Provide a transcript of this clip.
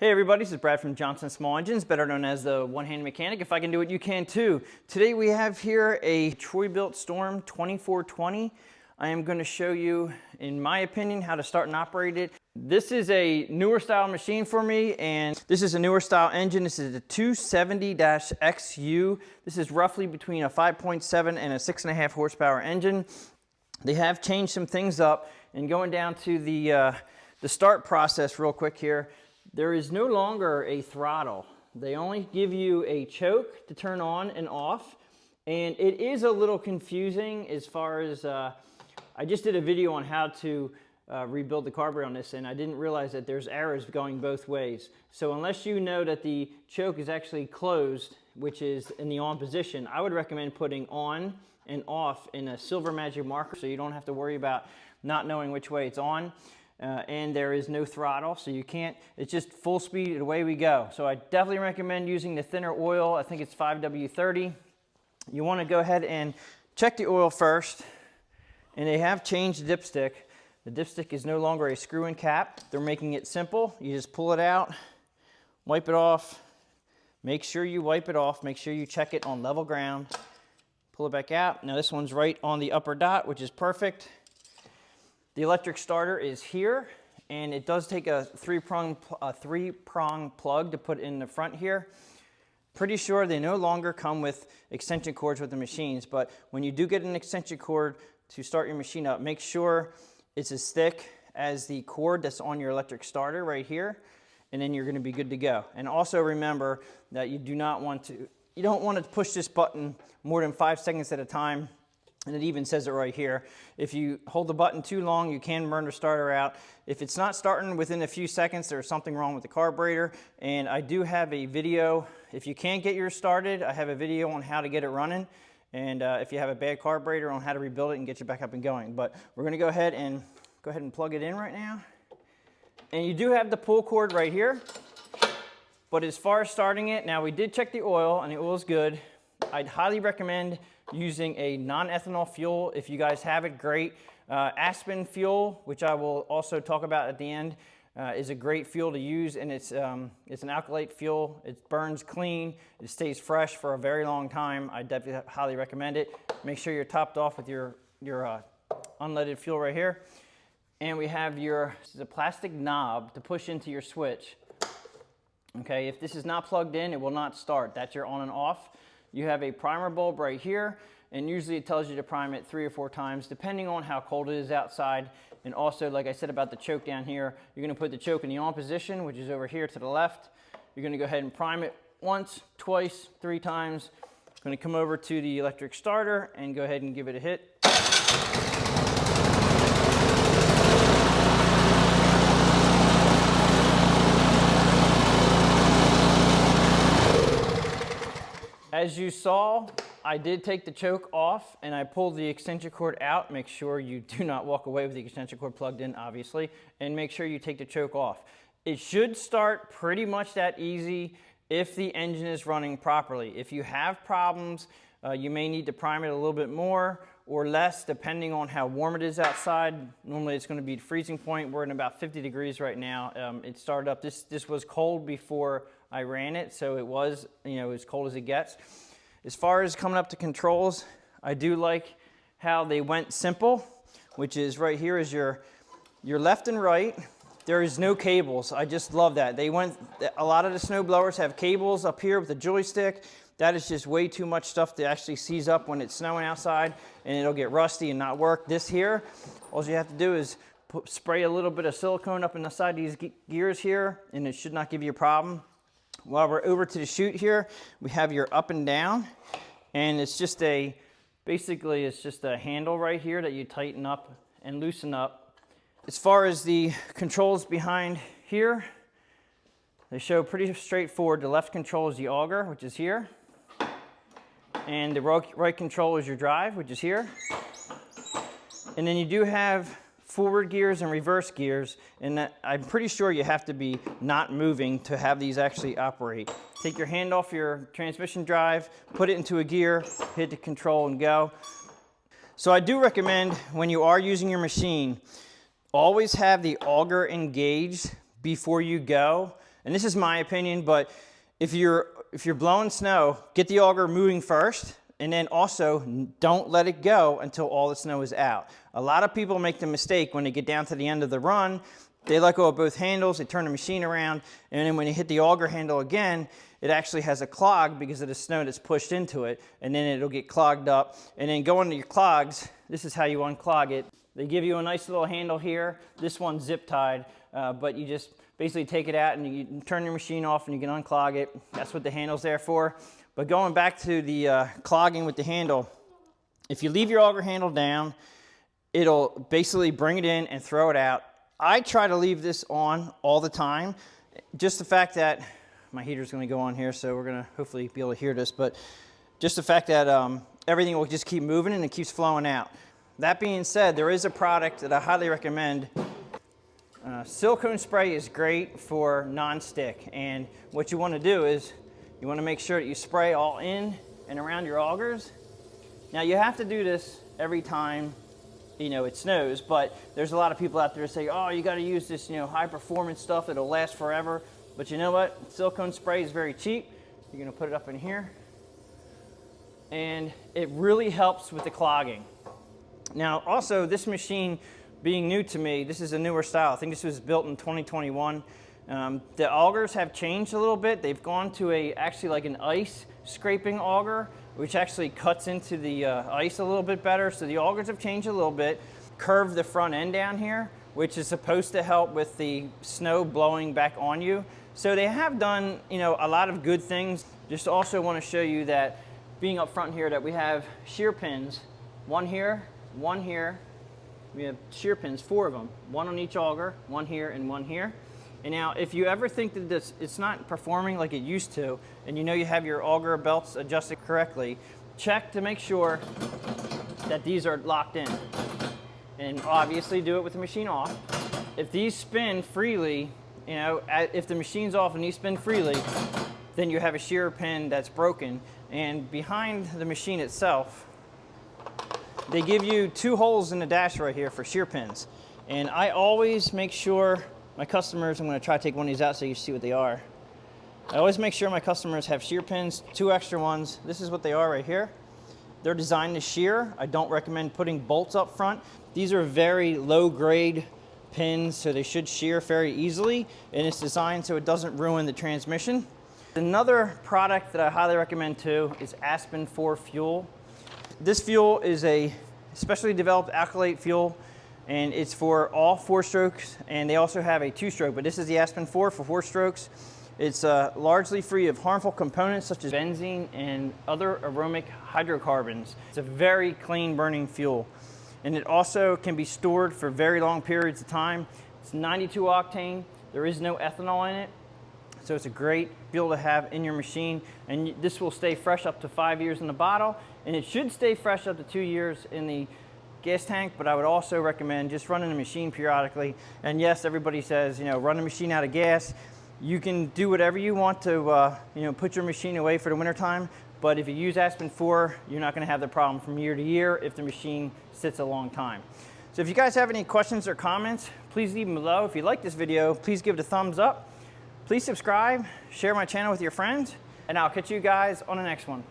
Hey everybody, this is Brad from Johnson Small Engines, better known as the one-hand mechanic. If I can do it, you can too. Today we have here a TroyBilt Storm 2420. I am going to show you, in my opinion, how to start and operate it. This is a newer style machine for me, and this is a newer style engine. This is a 270-XU. This is roughly between a 5.7 and a 6.5 horsepower engine. They have changed some things up, and going down to the start process real quick here. There is no longer a throttle. They only give you a choke to turn on and off. And it is a little confusing as far as, I just did a video on how to rebuild the carburetor on this, and I didn't realize that there's arrows going both ways. So unless you know that the choke is actually closed, which is in the on position, I would recommend putting on and off in a silver magic marker so you don't have to worry about not knowing which way it's on. And there is no throttle, so you can't, it's just full speed and away we go. So I definitely recommend using the thinner oil. I think it's 5W30. You want to go ahead and check the oil first, and they have changed the dipstick. The dipstick is no longer a screw-in cap. They're making it simple. You just pull it out, wipe it off. Make sure you wipe it off. Make sure you check it on level ground. Pull it back out. Now this one's right on the upper dot, which is perfect. The electric starter is here, and it does take a three-prong plug to put in the front here. Pretty sure they no longer come with extension cords with the machines, but when you do get an extension cord to start your machine up, make sure it's as thick as the cord that's on your electric starter right here, and then you're going to be good to go. And also remember that you don't want to push this button more than 5 seconds at a time. And it even says it right here. If you hold the button too long, you can burn the starter out. If it's not starting within a few seconds, there's something wrong with the carburetor. And I do have a video. If you can't get yours started, I have a video on how to get it running. And if you have a bad carburetor, on how to rebuild it and get you back up and going. But we're gonna go ahead and plug it in right now. And you do have the pull cord right here. But as far as starting it, now we did check the oil, and the oil is good. I'd highly recommend using a non-ethanol fuel. If you guys have it, great. Aspen fuel, which I will also talk about at the end, is a great fuel to use, and it's an alkylate fuel. It burns clean. It stays fresh for a very long time. I definitely highly recommend it. Make sure you're topped off with your unleaded fuel right here. And we have this is a plastic knob to push into your switch. Okay, if this is not plugged in, it will not start. That's your on and off. You have a primer bulb right here, and usually it tells you to prime it 3 or 4 times, depending on how cold it is outside. And also, like I said about the choke down here, you're gonna put the choke in the on position, which is over here to the left. You're gonna go ahead and prime it once, twice, 3 times. I'm gonna come over to the electric starter and go ahead and give it a hit. As you saw, I did take the choke off, and I pulled the extension cord out. Make sure you do not walk away with the extension cord plugged in, obviously, and make sure you take the choke off. It should start pretty much that easy if the engine is running properly. If you have problems, you may need to prime it a little bit more or less, depending on how warm it is outside. Normally it's going to be freezing point. We're in about 50 degrees right now. It started up, this was cold before I ran it, so it was, as cold as it gets. As far as coming up to controls, I do like how they went simple, which is right here is your left and right. There is no cables. I just love that. A lot of the snow blowers have cables up here with the joystick. That is just way too much stuff to actually seize up when it's snowing outside, and it'll get rusty and not work. This here, all you have to do is spray a little bit of silicone up in the side of these gears here, and it should not give you a problem. While we're over to the chute here, we have your up and down, and it's just basically it's just a handle right here that you tighten up and loosen up. As far as the controls behind here, they show pretty straightforward. The left control is the auger, which is here, and the right control is your drive, which is here. And then you do have forward gears and reverse gears, and I'm pretty sure you have to be not moving to have these actually operate. Take your hand off your transmission drive, put it into a gear, hit the control and go. So I do recommend when you are using your machine, always have the auger engaged before you go. And this is my opinion, but if you're blowing snow, get the auger moving first, and then also don't let it go until all the snow is out. A lot of people make the mistake when they get down to the end of the run, they let go of both handles, they turn the machine around, and then when you hit the auger handle again, it actually has a clog because of the snow that's pushed into it, and then it'll get clogged up. And then going to your clogs, this is how you unclog it. They give you a nice little handle here. This one's zip tied, but you just basically take it out and you turn your machine off and you can unclog it. That's what the handle's there for. But going back to the clogging with the handle, if you leave your auger handle down, it'll basically bring it in and throw it out. I try to leave this on all the time. Just the fact that, my heater's gonna go on here, so we're gonna hopefully be able to hear this, but just the fact that everything will just keep moving and it keeps flowing out. That being said, there is a product that I highly recommend. Silicone spray is great for non-stick, and what you want to do is you want to make sure that you spray all in and around your augers. Now you have to do this every time it snows, but there's a lot of people out there that say, oh, you got to use this high performance stuff that'll last forever. But you know what, silicone spray is very cheap. You're going to put it up in here, and it really helps with the clogging. Now also, this machine being new to me, this is a newer style. I think this was built in 2021. The augers have changed a little bit. They've gone to actually like an ice scraping auger, which actually cuts into the ice a little bit better. So the augers have changed a little bit. Curved the front end down here, which is supposed to help with the snow blowing back on you. So they have done a lot of good things. Just also want to show you that being up front here, that we have shear pins, one here, one here. We have shear pins, 4 of them, one on each auger, one here and one here. And now if you ever think that it's not performing like it used to, and you have your auger belts adjusted correctly, check to make sure that these are locked in. And obviously do it with the machine off. If these spin freely, if the machine's off and these spin freely, then you have a shear pin that's broken. And behind the machine itself, they give you 2 holes in the dash right here for shear pins. And I always make sure my customers, I'm going to try to take one of these out so you see what they are. I always make sure my customers have shear pins, 2 extra ones. This is what they are right here. They're designed to shear. I don't recommend putting bolts up front. These are very low grade pins, so they should shear very easily, and it's designed so it doesn't ruin the transmission. Another product that I highly recommend too is Aspen 4 fuel. This fuel is a specially developed alkylate fuel, and it's for all 4 strokes, and they also have a 2-stroke, but this is the Aspen 4 for 4 strokes. It's largely free of harmful components such as benzene and other aromatic hydrocarbons. It's a very clean burning fuel, and it also can be stored for very long periods of time. It's 92 octane. There is no ethanol in it, so it's a great fuel to have in your machine, and this will stay fresh up to 5 years in the bottle, and it should stay fresh up to 2 years in the gas tank. But I would also recommend just running the machine periodically. And yes, everybody says, run the machine out of gas. You can do whatever you want to, put your machine away for the wintertime. But if you use Aspen 4, you're not going to have the problem from year to year if the machine sits a long time. So if you guys have any questions or comments, please leave them below. If you like this video, please give it a thumbs up. Please subscribe, share my channel with your friends, and I'll catch you guys on the next one.